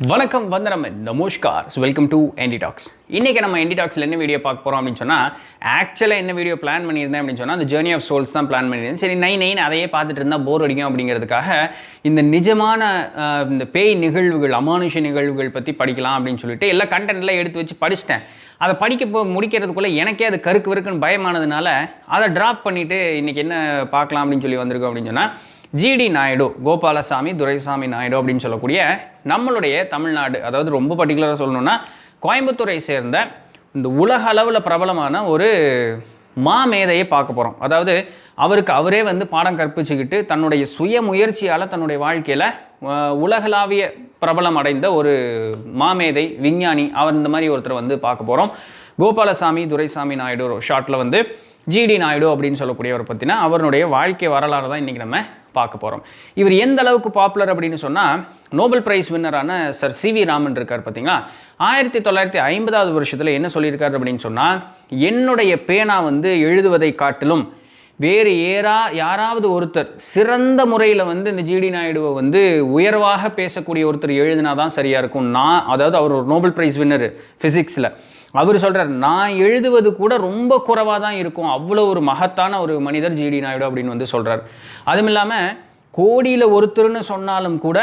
வணக்கம் வந்தனம் நமஸ்கார் welcome to ndtalks. இன்றைக்கி நம்ம ndtalksல என்ன வீடியோ பார்க்க போகிறோம் அப்படின்னு சொன்னால் ஆக்சுவலாக என்ன வீடியோ பிளான் பண்ணியிருந்தேன் அப்படின்னு சொன்னால் அந்த ஜேர்னி ஆஃப் சோல்ஸ் தான் பிளான் பண்ணியிருந்தேன். சரி நைன் அதையே பார்த்துட்டு இருந்தால் போர் அடிக்கும் அப்படிங்கிறதுக்காக இந்த நிஜமான இந்த பேய் நிகழ்வுகள் அமானுஷ நிகழ்வுகள் பற்றி படிக்கலாம் அப்படின்னு சொல்லிட்டு எல்லா கண்டென்ட்லாம் எடுத்து வச்சு படிச்சிட்டேன். அதை முடிக்கிறதுக்குள்ளே எனக்கே அது கருக்கு இருக்குன்னு பயமானதுனால அதை ட்ராப் பண்ணிவிட்டு இன்றைக்கி என்ன பார்க்கலாம் அப்படின்னு சொல்லி வந்திருக்கோம் அப்படின்னு சொன்னால் ஜிடி நாயுடு கோபாலசாமி துரைசாமி நாயுடு அப்படின்னு சொல்லக்கூடிய நம்மளுடைய தமிழ்நாடு, அதாவது ரொம்ப பர்டிகுலராக சொல்லணும்னா கோயம்புத்தூரை சேர்ந்த இந்த உலக அளவில் பிரபலமான ஒரு மாமேதையை பார்க்க போகிறோம். அதாவது அவருக்கு அவரே பாடம் கற்பிச்சுக்கிட்டு தன்னுடைய சுய முயற்சியால் தன்னுடைய வாழ்க்கையில் உலகளாவிய பிரபலம் அடைந்த ஒரு மாமேதை விஞ்ஞானி அவர் இந்த மாதிரி ஒருத்தர் பார்க்க போகிறோம். கோபாலசாமி துரைசாமி நாயுடு ஷார்ட்டில் ஜிடி நாயுடு அப்படின்னு சொல்லக்கூடியவர் பற்றினா அவருடைய வாழ்க்கை வரலாறு தான் இன்றைக்கி நம்ம பார்க்க போகிறோம். இவர் எந்த அளவுக்கு பாப்புலர் அப்படின்னு சொன்னால் நோபல் பிரைஸ் வின்னரான சர் சிவி ராமன் இருக்கார் பார்த்தீங்களா. 1950 வருஷத்தில் என்ன சொல்லியிருக்காரு அப்படின்னு சொன்னால், என்னுடைய பேனா எழுதுவதை காட்டிலும் வேறு யாராவது ஒருத்தர் சிறந்த முறையில் இந்த ஜிடி நாயுடுவை உயர்வாக பேசக்கூடிய ஒருத்தர் எழுதினா தான் சரியாக இருக்கும். அதாவது அவர் ஒரு நோபல் பிரைஸ் வின்னர் ஃபிசிக்ஸில். அவர் சொல்கிறார், நான் எழுதுவது கூட ரொம்ப குறைவாக தான் இருக்கும், அவ்வளோ ஒரு மகத்தான ஒரு மனிதர் ஜிடி நாயுடு அப்படின்னு சொல்கிறார். அதுவும் இல்லாமல் கோடியில் ஒருத்தர்னு சொன்னாலும் கூட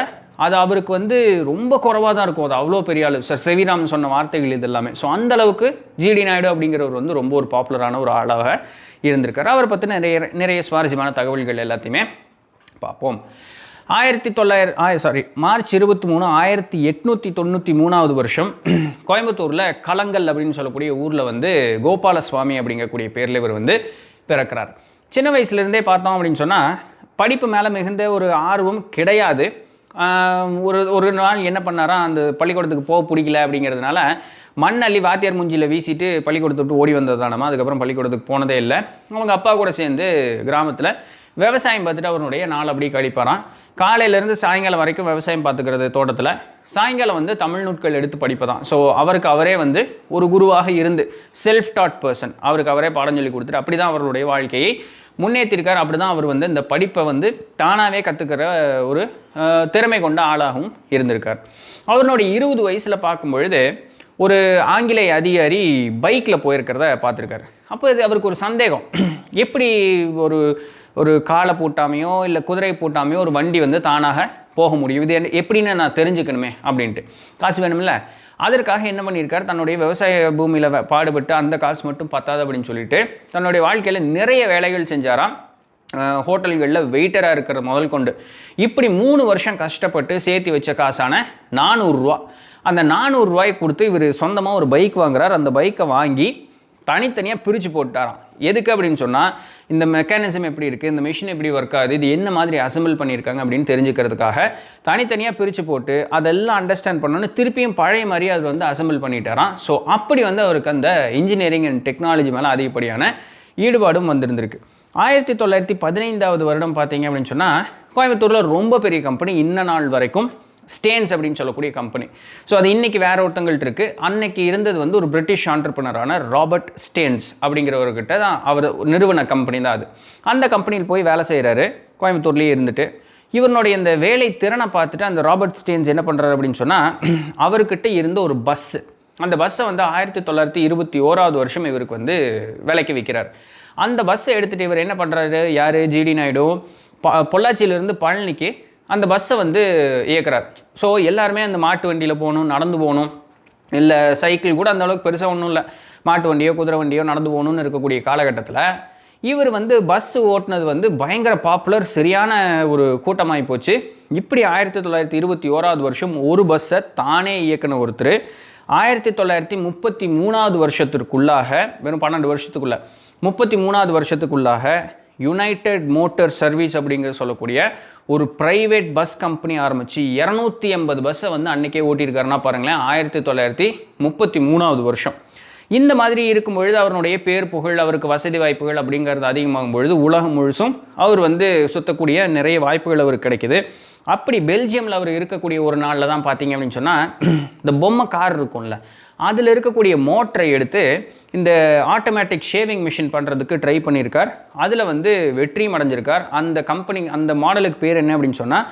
அது அவருக்கு ரொம்ப குறைவாக தான் இருக்கும், அது அவ்வளோ பெரிய ஆள். சார் செவிராமன் சொன்ன வார்த்தைகள் இது எல்லாமே. ஸோ அந்தளவுக்கு ஜிடி நாயுடு அப்படிங்கிறவர் ரொம்ப ஒரு பாப்புலரான ஒரு ஆளாக இருந்திருக்கார். அவரை பற்றி நிறைய சுவாரஸ்யமான தகவல்கள் எல்லாத்தையுமே பார்ப்போம். மார்ச் 23, 1893 வருஷம் கோயம்புத்தூரில் கலங்கல் அப்படின்னு சொல்லக்கூடிய ஊரில் கோபாலசுவாமி அப்படிங்கக்கூடிய பேரில் இவர் பிறக்கிறார். சின்ன வயசுலேருந்தே பார்த்தோம் அப்படின்னு சொன்னால் படிப்பு மேலே மிகுந்த ஒரு ஆர்வம் கிடையாது. ஒரு நாள் என்ன பண்ணாரா, அந்த பள்ளிக்கூடத்துக்கு போக பிடிக்கல அப்படிங்கிறதுனால மண் அள்ளி வாத்தியார் மூஞ்சியில் வீசிட்டு பள்ளிக்கூடத்தை விட்டு ஓடி வந்ததானமா. அதுக்கப்புறம் பள்ளிக்கூடத்துக்கு போனதே இல்லை. அவங்க அப்பா கூட சேர்ந்து கிராமத்தில் விவசாயம் பார்த்துட்டு அவருடைய நாள் அப்படி கழிப்பாராம். காலையிலேருந்து சாயங்காலம் வரைக்கும் விவசாயம் பார்த்துக்கிறது தோட்டத்தில், சாயங்காலம் தமிழ் நூட்கள் எடுத்து படிப்பதான். ஸோ அவருக்கு அவரே ஒரு குருவாக இருந்து செல்ஃப் டாட் பர்சன், அவருக்கு அவரே பாடம் சொல்லி கொடுத்துட்டு அப்படி தான் அவருடைய வாழ்க்கையை முன்னேற்றிருக்கார். அப்படி தான் அவர் இந்த படிப்பை தானாகவே கற்றுக்கிற ஒரு திறமை கொண்ட ஆளாகவும் இருந்திருக்கார். அவருடைய 20 வயசில் பார்க்கும்பொழுது ஒரு ஆங்கிலேய அதிகாரி பைக்கில் போயிருக்கிறத பார்த்துருக்காரு. அப்போ இது அவருக்கு ஒரு சந்தேகம், எப்படி ஒரு காலை பூட்டாமையோ இல்லை குதிரை பூட்டாமையோ ஒரு வண்டி தானாக போக முடியும், இது எப்படின்னு நான் தெரிஞ்சுக்கணுமே அப்படின்ட்டு. காசு வேணும்ல, அதற்காக என்ன பண்ணியிருக்கார், தன்னுடைய விவசாய பூமியில் பாடுபட்டு அந்த காசு மட்டும் பத்தாது அப்படின்னு சொல்லிட்டு தன்னுடைய வாழ்க்கையில் நிறைய வேலைகள் செஞ்சாராம். ஹோட்டல்களில் வெயிட்டராக இருக்கிற முதல் கொண்டு இப்படி 3 வருஷம் கஷ்டப்பட்டு சேர்த்து வச்ச காசான 400 ரூபா. அந்த 400 ரூபாயை கொடுத்து இவர் சொந்தமாக ஒரு பைக் வாங்குறார். அந்த பைக்கை வாங்கி தனித்தனியாக பிரித்து போட்டாராம். எதுக்கு அப்படின்னு சொன்னால், இந்த மெக்கானிசம் எப்படி இருக்குது, இந்த மிஷின் எப்படி ஒர்க் ஆகுது, இது என்ன மாதிரி அசம்பிள் பண்ணியிருக்காங்க அப்படின்னு தெரிஞ்சுக்கிறதுக்காக தனித்தனியாக பிரித்து போட்டு அதெல்லாம் அண்டர்ஸ்டாண்ட் பண்ணணுன்னு திருப்பியும் பழைய மாதிரி அது அசம்பிள் பண்ணிட்டாராம். ஸோ அப்படி அவருக்கு அந்த இன்ஜினியரிங் அண்ட் டெக்னாலஜி மேலே அதிகப்படியான ஈடுபாடும் வந்திருந்திருக்கு. 1915 வருடம் பார்த்தீங்க அப்படின்னு சொன்னால் கோயம்புத்தூரில் ரொம்ப பெரிய கம்பெனி இன்ன நாள் வரைக்கும் ஸ்டேன்ஸ் அப்படின்னு சொல்லக்கூடிய கம்பெனி. ஸோ அது இன்றைக்கி வேறு ஒருத்தங்கள்ட்ட இருக்குது. அன்னைக்கு இருந்தது ஒரு பிரிட்டிஷ் ஆண்டர்பிரனரான ராபர்ட் ஸ்டேன்ஸ் அப்படிங்கிறவர்கிட்ட தான் அவர் நிறுவன கம்பெனி தான் அது. அந்த கம்பெனியில் போய் வேலை செய்கிறாரு கோயம்புத்தூர்லேயே இருந்துட்டு. இவனுடைய இந்த வேலை திறனை பார்த்துட்டு அந்த ராபர்ட் ஸ்டேன்ஸ் என்ன பண்ணுறாரு அப்படின்னு சொன்னால், அவர்கிட்ட இருந்த ஒரு பஸ்ஸு, அந்த பஸ்ஸை 1921 வருஷம் இவருக்கு விலைக்கு விற்கிறார். அந்த பஸ்ஸை எடுத்துகிட்டு இவர் என்ன பண்ணுறாரு, யார், ஜிடி நாயுடு பொள்ளாச்சியிலேருந்து பழனிக்கு அந்த பஸ்ஸை இயக்குறார். ஸோ எல்லாருமே அந்த மாட்டு வண்டியில் போகணும், நடந்து போகணும், இல்லை சைக்கிள் கூட அந்த அளவுக்கு பெருசாக ஒன்றும் இல்லை, மாட்டு வண்டியோ குதிரை வண்டியோ நடந்து போகணுன்னு இருக்கக்கூடிய காலகட்டத்தில் இவர் பஸ்ஸு ஓட்டுனது பயங்கர பாப்புலர், சரியான ஒரு கூட்டமாகி போச்சு. இப்படி 1921 வருஷம் ஒரு பஸ்ஸை தானே இயக்குன ஒருத்தர் 1933 வருஷத்திற்குள்ளாக, வெறும் 12 வருஷத்துக்குள்ள 33 வருஷத்துக்குள்ளாக யுனைடெட் மோட்டார் சர்வீஸ் அப்படிங்கிற சொல்லக்கூடிய ஒரு ப்ரைவேட் பஸ் கம்பெனி ஆரம்பித்து 280 பஸ்ஸை அன்றைக்கே ஓட்டியிருக்காருன்னா பாருங்களேன். 1933 வருஷம். இந்த மாதிரி இருக்கும் பொழுது அவருடைய பேர் புகழ், அவருக்கு வசதி வாய்ப்புகள் அப்படிங்கிறது அதிகமாகும் பொழுது உலகம் முழுசும் அவர் சுற்றக்கூடிய நிறைய வாய்ப்புகள் அவருக்கு கிடைக்கிது. அப்படி பெல்ஜியமில் அவர் இருக்கக்கூடிய ஒரு நாளில் தான் பார்த்தீங்க அப்படின்னு சொன்னால், இந்த பொம்மை கார் இருக்கும்ல, அதில் இருக்கக்கூடிய மோட்டரை எடுத்து இந்த ஆட்டோமேட்டிக் ஷேவிங் மிஷின் பண்ணுறதுக்கு ட்ரை பண்ணியிருக்கார். அதில் வெற்றியும் அடைஞ்சிருக்கார். அந்த கம்பெனி, அந்த மாடலுக்கு பேர் என்ன அப்படின்னு சொன்னால்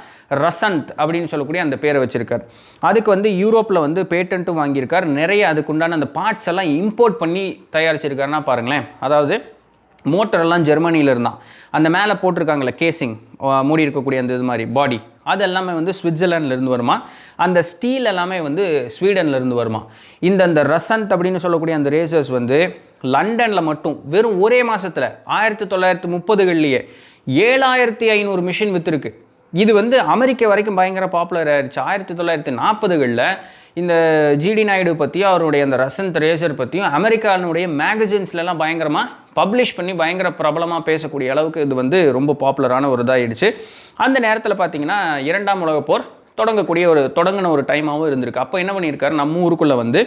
ரசந்த் அப்படின்னு சொல்லக்கூடிய அந்த பேரை வச்சிருக்கார். அதுக்கு வந்து யூரோப்பில் வந்து பேட்டன்ட்டும் வாங்கியிருக்கார். நிறைய அதுக்குண்டான அந்த பார்ட்ஸ் எல்லாம் இம்போர்ட் பண்ணி தயாரிச்சிருக்காருன்னா பாருங்களேன். அதாவது மோட்டரெல்லாம் ஜெர்மனியில் இருந்தான், அந்த மேலே போட்டிருக்காங்களே கேசிங் மூடி இருக்கக்கூடிய அந்த இது மாதிரி பாடி, அது எல்லாமே வந்து சுவிட்சர்லாண்ட்லேருந்து வருமா, அந்த ஸ்டீல் எல்லாமே வந்து ஸ்வீடன்லேருந்து வருமா. இந்த ரசந்த் அப்படின்னு சொல்லக்கூடிய அந்த ரேசர்ஸ் வந்து லண்டனில் மட்டும் வெறும் ஒரே மாதத்தில் 1930களிலேயே 7500 மிஷின் விற்றுருக்கு. இது வந்து அமெரிக்கா வரைக்கும் பயங்கர பாப்புலர் ஆயிடுச்சு. 1940களில் இந்த ஜிடி நாயுடு பற்றியும் அவருடைய அந்த ரசந்த் ரேசர் பற்றியும் அமெரிக்கானுடைய மேகசின்ஸ்லாம் பயங்கரமாக பப்ளிஷ் பண்ணி பயங்கர பிரபலமாக பேசக்கூடிய அளவுக்கு இது வந்து ரொம்ப பாப்புலரான ஒரு இதாகிடுச்சு. அந்த நேரத்தில் பார்த்தீங்கன்னா 2ஆம் உலகப் போர் தொடங்கின ஒரு டைமாகவும் இருந்திருக்கு. அப்போ என்ன பண்ணியிருக்காரு, நம்ம ஊருக்குள்ளே வந்து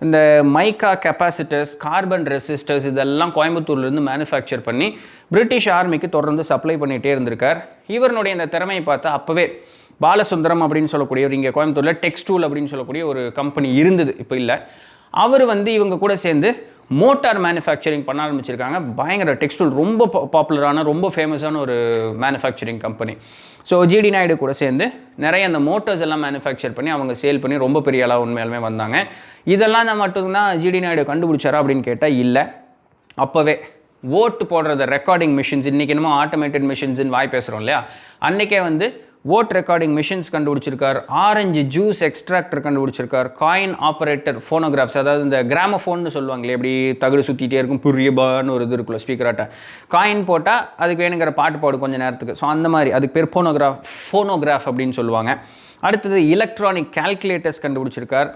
இந்த மைக்கா கெப்பாசிட்டர்ஸ், கார்பன் ரெசிஸ்டர்ஸ் இதெல்லாம் கோயம்புத்தூர்லேருந்து மேனுஃபேக்சர் பண்ணி பிரிட்டிஷ் ஆர்மிக்கு தொடர்ந்து சப்ளை பண்ணிகிட்டே இருந்திருக்கார். இவருடைய இந்த திறமையை பார்த்தா அப்போவே பாலசுந்தரம் அப்படின்னு சொல்லக்கூடிய இங்கே கோயம்புத்தூரில் டெக்ஸ்டூல் அப்படின்னு சொல்லக்கூடிய ஒரு கம்பெனி இருந்தது, இப்போ இல்லை. அவர் வந்து இவங்க கூட சேர்ந்து மோட்டார் மேனுஃபேக்சரிங் பண்ண ஆரம்பிச்சிருக்காங்க. பயங்கர டெக்ஸ்டூல் ரொம்ப பாப்புலரான ரொம்ப ஃபேமஸான ஒரு manufacturing company. So GD Naidu கூட சேர்ந்து நிறைய அந்த மோட்டர்ஸ் எல்லாம் மேனுஃபேக்சர் பண்ணி அவங்க சேல் பண்ணி ரொம்ப பெரிய அளவு உண்மையாலுமே வந்தாங்க. இதெல்லாம் தான் மட்டும்தான் ஜிடி நாயுடு கண்டுபிடிச்சாரா அப்படின்னு கேட்டால் இல்லை. அப்போவே ஓட்டு போடுறத ரெக்கார்டிங் மிஷின்ஸ், இன்றைக்கி என்னமோ ஆட்டோமேட்டட் மிஷின்ஸ்ன்னு வாய் பேசுகிறோம் இல்லையா, அன்றைக்கே வந்து ஓட் ரெக்கார்டிங் மிஷின்ஸ் கண்டுபிடிச்சிருக்கார், ஆரஞ்சு ஜூஸ் எக்ஸ்ட்ராக்டர் கண்டுபிடிச்சிருக்கார், காயின் ஆப்ரேட்டர் ஃபோனோகிராஃப்ஸ், அதாவது இந்த கிராமஃபோன்னு சொல்லுவாங்களே, எப்படி தகுடு சுற்றிட்டே இருக்கும் புரியபான்னு ஒரு இது இருக்குல்ல ஸ்பீக்கராட்ட, காயின் போட்டால் அதுக்கு வேணுங்கிற பாட்டு பாடு கொஞ்சம் நேரத்துக்கு. ஸோ அந்த மாதிரி அதுக்கு பேர் ஃபோனோகிராஃப் அப்படின்னு சொல்லுவாங்க. அடுத்தது எலக்ட்ரானிக் கால்குலேட்டர்ஸ் கண்டுபிடிச்சிருக்கார்.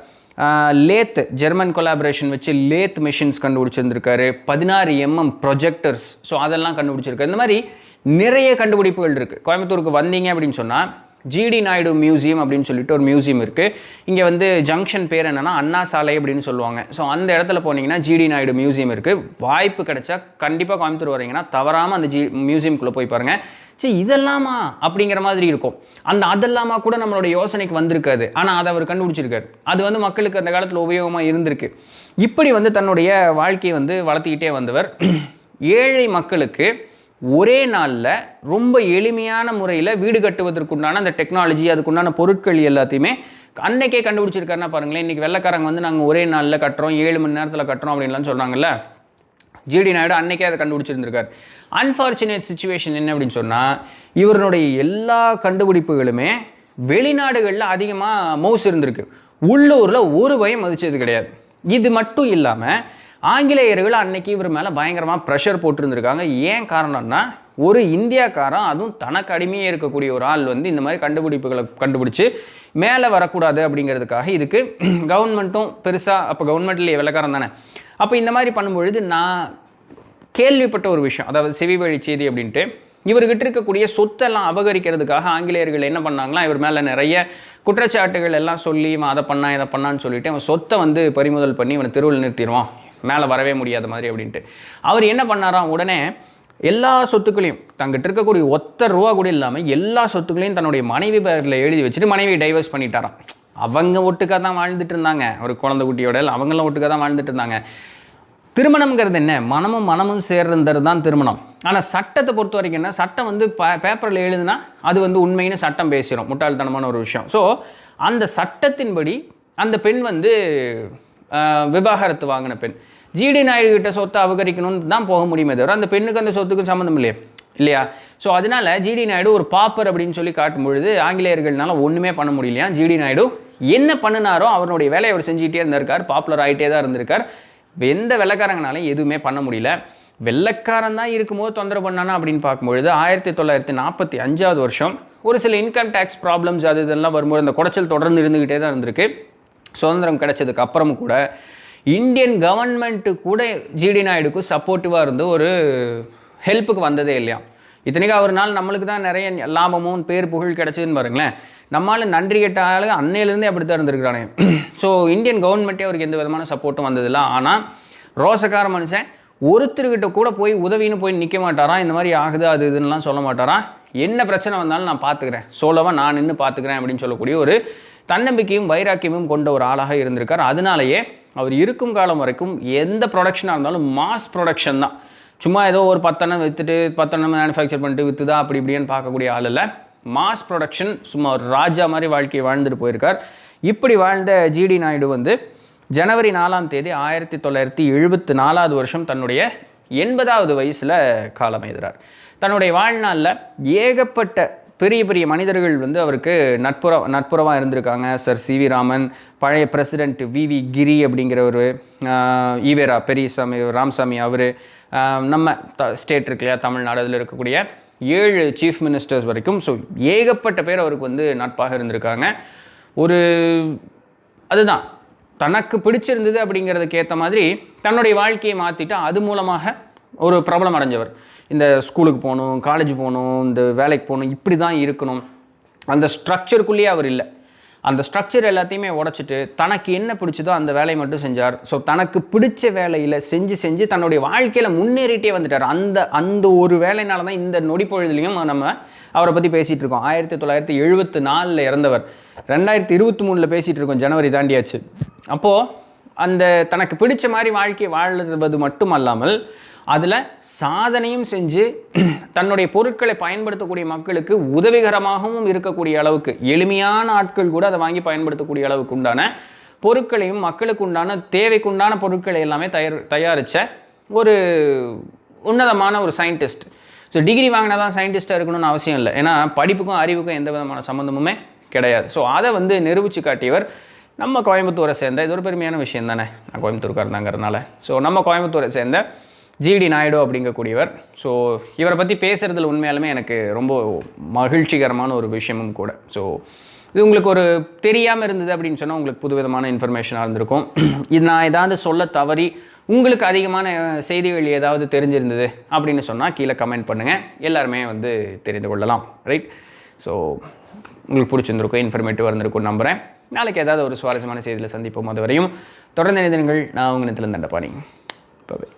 லேத், ஜெர்மன் கொலாபரேஷன் வச்சு லேத் மிஷின்ஸ் கண்டுபிடிச்சிருந்திருக்காரு. 16mm ப்ரொஜெக்டர்ஸ், ஸோ அதெல்லாம் கண்டுபிடிச்சிருக்காரு. இந்த மாதிரி நிறைய கண்டுபிடிப்புகள் இருக்குது. கோயம்புத்தூருக்கு வந்தீங்க அப்படின்னு சொன்னால் ஜிடி நாயுடு மியூசியம் அப்படின்னு சொல்லிட்டு ஒரு மியூசியம் இருக்குது. இங்கே வந்து ஜங்ஷன் பேர் என்னென்னா அண்ணா சாலை அப்படின்னு சொல்லுவாங்க. ஸோ அந்த இடத்துல போனீங்கன்னா ஜிடி நாயுடு மியூசியம் இருக்குது. வாய்ப்பு கிடைச்சா கண்டிப்பாக கோயம்புத்தூர் வரீங்கன்னா தவறாமல் அந்த மியூசியம்குள்ளே போய் பாருங்கள். சரி இதெல்லாமா அப்படிங்கிற மாதிரி இருக்கும். அதெல்லாமா கூட நம்மளோட யோசனைக்கு வந்திருக்காது, ஆனால் அதை அவர் கண்டுபிடிச்சிருக்காரு. அது வந்து மக்களுக்கு அந்த காலத்தில் உபயோகமாக இருந்திருக்கு. இப்படி வந்து தன்னுடைய வாழ்க்கையை வந்து வளர்த்திக்கிட்டே வந்தவர் ஏழை மக்களுக்கு ஒரே நாளில் ரொம்ப எளிமையான முறையில் வீடு கட்டுவதற்குண்டான அந்த டெக்னாலஜி, அதுக்குண்டான பொருட்கள் எல்லாத்தையுமே அன்னைக்கே கண்டுபிடிச்சிருக்காருன்னா பாருங்களேன். இன்றைக்கி வெள்ளைக்காரங்க வந்து நாங்கள் ஒரே நாளில் கட்டுறோம், 7 மணி நேரத்தில் கட்டுறோம் அப்படின்லாம் சொல்கிறாங்கல்ல, ஜிடி நாயுடு அன்னைக்கே அதை கண்டுபிடிச்சிருந்திருக்கார். அன்ஃபார்ச்சுனேட் சிச்சுவேஷன் என்ன அப்படின்னு சொன்னால், இவருடைய எல்லா கண்டுபிடிப்புகளுமே வெளிநாடுகளில் அதிகமாக மவுஸ் இருந்திருக்கு, உள்ளூரில் ஒரு பயம் மதிச்சது கிடையாது. இது மட்டும் இல்லாமல் ஆங்கிலேயர்கள் அன்னைக்கு இவர் மேலே பயங்கரமாக ப்ரெஷர் போட்டுருந்துருக்காங்க. ஏன் காரணம்னா, ஒரு இந்தியாக்காரன், அதுவும் தனக்கு அடிமையே இருக்கக்கூடிய ஒரு ஆள் வந்து இந்த மாதிரி கண்டுபிடிப்புகளை கண்டுபிடிச்சி மேலே வரக்கூடாது அப்படிங்கிறதுக்காக இதுக்கு கவர்மெண்ட்டும் பெருசாக, அப்போ கவர்மெண்ட்லேயே வெள்ளக்காரன் தானே, அப்போ இந்த மாதிரி பண்ணும்பொழுது நான் கேள்விப்பட்ட ஒரு விஷயம், அதாவது செவி வழி செய்தி அப்படின்ட்டு, இவர்கிட்ட இருக்கக்கூடிய சொத்தெல்லாம் அபகரிக்கிறதுக்காக ஆங்கிலேயர்கள் என்ன பண்ணாங்களா, இவர் மேலே நிறைய குற்றச்சாட்டுகள் எல்லாம் சொல்லி இவன் அதை பண்ணா இதை பண்ணான்னு சொல்லிட்டு அவன் சொத்தை வந்து பறிமுதல் பண்ணி இவனை தெருவில் நிறுத்திடுவான், மேலே வரவே முடியாத மாதிரி அப்படின்ட்டு. அவர் என்ன பண்ணாராம், உடனே எல்லா சொத்துக்களையும் தங்கிட்ட இருக்கக்கூடிய ₹1 கூட இல்லாமல் எல்லா சொத்துக்களையும் தன்னுடைய மனைவி பேரில் எழுதி வச்சுட்டு மனைவியை டைவர்ஸ் பண்ணிட்டாராம். அவங்க ஒட்டுக்காக தான் வாழ்ந்துட்டு இருந்தாங்க, ஒரு குழந்தை குட்டியோட அவங்களாம் ஒட்டுக்காக தான் வாழ்ந்துட்டு இருந்தாங்க. திருமணம்ங்கிறது என்ன, மனமும் சேர்றது தான் திருமணம். ஆனால் சட்டத்தை பொறுத்த வரைக்கும் என்ன, சட்டம் வந்து பேப்பரில் எழுதுனா அது வந்து உண்மைன்னு சட்டம் பேசிடும், முட்டாள்தனமான ஒரு விஷயம். ஸோ அந்த சட்டத்தின்படி அந்த பெண் வந்து விவாகரத்து வாங்கின பெண், ஜிடி நாயுடு கிட்ட சொத்தை அபகரிக்கணும்னு தான் போக முடியுமே தவிர அந்த பெண்ணுக்கு அந்த சொத்துக்கும் சம்மந்தம் இல்லையா. ஸோ அதனால் ஜிடி நாயுடு ஒரு பாப்பர் அப்படின்னு சொல்லி காட்டும் பொழுது ஆங்கிலேயர்கள்னால ஒன்றுமே பண்ண முடியலையா. ஜிடி நாயுடு என்ன பண்ணினாரோ அவருடைய வேலையை அவர் செஞ்சுக்கிட்டே இருந்திருக்கார், பாப்புலர் ஆகிட்டே தான் இருந்திருக்கார். எந்த வெள்ளைக்காரங்கனாலும் எதுவுமே பண்ண முடியல. வெள்ளைக்காரன் தான் இருக்கும்போது தொந்தரவு பண்ணானா அப்படின்னு பார்க்கும்பொழுது 1945 வருஷம் ஒரு சில இன்கம் டேக்ஸ் ப்ராப்ளம்ஸ் அது இதெல்லாம் வரும்போது அந்த குடைச்சல் தொடர்ந்து இருந்துக்கிட்டே தான் இருந்திருக்கு. சுதந்திரம் கிடைச்சதுக்கு அப்புறமும் கூட இந்தியன் கவர்மெண்ட்டு கூட ஜிடி நாயுடுக்கு சப்போர்ட்டிவாக இருந்து ஒரு ஹெல்ப்புக்கு வந்ததே இல்லையா. இத்தனைக்கும் அவர் நாள் நம்மளுக்கு தான் நிறைய லாபமும் பேர் புகழ் கிடச்சிதுன்னு பாருங்களேன். நம்மளால் நன்றி கேட்ட ஆளு அன்னையிலேருந்தே அப்படி தான் இருந்திருக்கிறானே. ஸோ இந்தியன் கவர்மெண்ட்டே அவருக்கு எந்த விதமான சப்போர்ட்டும் வந்ததில்லை. ஆனால் ரோசக்கார மனுஷன் ஒருத்தர்கிட்ட கூட போய் உதவின்னு போய் நிற்க மாட்டாராம், இந்த மாதிரி ஆகுது அது இதுன்னெலாம் சொல்ல மாட்டாராம். என்ன பிரச்சனை வந்தாலும் நான் பார்த்துக்கிறேன், சோலவா நான் நின்று பார்த்துக்கிறேன் அப்படின்னு சொல்லக்கூடிய ஒரு தன்னம்பிக்கையும் வைராக்கியமும் கொண்ட ஒரு ஆளாக இருந்திருக்கார். அதனாலேயே அவர் இருக்கும் காலம் வரைக்கும் எந்த ப்ரொடக்ஷனாக இருந்தாலும் மாஸ் ப்ரொடக்ஷன் தான். சும்மா ஏதோ ஒரு 10 விற்றுட்டு 10 மேனுஃபேக்சர் பண்ணிட்டு விற்றுதா அப்படி இப்படின்னு பார்க்கக்கூடிய ஆள் இல்லை. மாஸ் ப்ரொடக்ஷன், சும்மா ஒரு ராஜா மாதிரி வாழ்க்கையை வாழ்ந்துட்டு போயிருக்கார். இப்படி வாழ்ந்த ஜிடி நாயுடு வந்து ஜனவரி 4ஆம் தேதி 1974 வருஷம் தன்னுடைய 80வது வயசில் காலமெய்துறார். தன்னுடைய வாழ்நாளில் ஏகப்பட்ட பெரிய பெரிய மனிதர்கள் வந்து அவருக்கு நட்புறவாக இருந்திருக்காங்க. சர் சிவி ராமன், பழைய பிரசிடெண்ட் விவி கிரி அப்படிங்கிறவர், ஈவேரா பெரியசாமி ராமசாமி அவர், நம்ம ஸ்டேட் இருக்கு இல்லையா தமிழ்நாடு, அதில் இருக்கக்கூடிய 7 சீஃப் மினிஸ்டர்ஸ் வரைக்கும். ஸோ ஏகப்பட்ட பேர் அவருக்கு வந்து நட்பாக இருந்திருக்காங்க. அதுதான் தனக்கு பிடிச்சிருந்தது அப்படிங்கிறதுக்கு ஏற்ற மாதிரி தன்னுடைய வாழ்க்கையை மாற்றிட்டு அது மூலமாக ஒரு பிரபலம் அடைஞ்சவர். இந்த ஸ்கூலுக்கு போகணும், காலேஜ் போகணும், இந்த வேலைக்கு போகணும், இப்படி தான் இருக்கணும், அந்த ஸ்ட்ரக்சருக்குள்ளேயே அவர் இல்லை. அந்த ஸ்ட்ரக்சர் எல்லாத்தையுமே உடச்சிட்டு தனக்கு என்ன பிடிச்சதோ அந்த வேலையை மட்டும் செஞ்சார். ஸோ தனக்கு பிடிச்ச வேலையில் செஞ்சு தன்னுடைய வாழ்க்கையில் முன்னேறிட்டே வந்துட்டார். அந்த ஒரு வேலையினால தான் இந்த நொடிப்பொழுதுலையும் நம்ம அவரை பற்றி பேசிகிட்டு இருக்கோம். 1974 இறந்தவர், 2023 பேசிகிட்டு இருக்கோம், ஜனவரி தாண்டியாச்சு. அப்போது அந்த தனக்கு பிடிச்ச மாதிரி வாழ்க்கையை வாழ்வது மட்டும் அல்லாமல் அதில் சாதனையும் செஞ்சு தன்னுடைய பொருட்களை பயன்படுத்தக்கூடிய மக்களுக்கு உதவிகரமாகவும் இருக்கக்கூடிய அளவுக்கு, எளிமையான ஆட்கள் கூட அதை வாங்கி பயன்படுத்தக்கூடிய அளவுக்கு உண்டான பொருட்களையும் மக்களுக்கு உண்டான தேவைக்குண்டான பொருட்களை எல்லாமே தயாரித்த ஒரு உன்னதமான ஒரு சயின்டிஸ்ட். ஸோ டிகிரி வாங்கினா தான் சயின்டிஸ்ட்டாக இருக்கணும்னு அவசியம் இல்லை. ஏன்னா படிப்புக்கும் அறிவுக்கும் எந்த விதமான சம்மந்தமுமே கிடையாது. ஸோ அதை வந்து நிரூபித்து காட்டியவர் நம்ம கோயம்புத்தூரை சேர்ந்த, இது ஒரு பெருமையான விஷயம் தானே, நான் கோயம்புத்தூர்காரனாங்கிறதுனால. ஸோ நம்ம கோயம்புத்தூரை சேர்ந்த ஜிடி நாயுடு அப்படிங்கக்கூடியவர். ஸோ இவரை பற்றி பேசுகிறதுல உண்மையாலுமே எனக்கு ரொம்ப மகிழ்ச்சிகரமான ஒரு விஷயமும் கூட. ஸோ இது உங்களுக்கு ஒரு தெரியாமல் இருந்தது அப்படின்னு சொன்னால் உங்களுக்கு புதுவிதமான இன்ஃபர்மேஷனாக இருந்திருக்கும். இது நான் ஏதாவது சொல்ல தவறி உங்களுக்கு அதிகமான செய்திகள் ஏதாவது தெரிஞ்சிருந்தது அப்படின்னு சொன்னால் கீழே கமெண்ட் பண்ணுங்கள், எல்லாருமே வந்து தெரிந்து கொள்ளலாம். ரைட்? ஸோ உங்களுக்கு பிடிச்சிருந்திருக்கும், இன்ஃபர்மேட்டிவாக இருந்திருக்கும் நம்புகிறேன். நாளைக்கு ஏதாவது ஒரு சுவாரஸ்யமான செய்தியில் சந்திப்போம். அது வரையும் தொடர்ந்து இணைந்திருங்கள். நான் உங்கள் நித்திலன் தண்டபாணி. பாய்.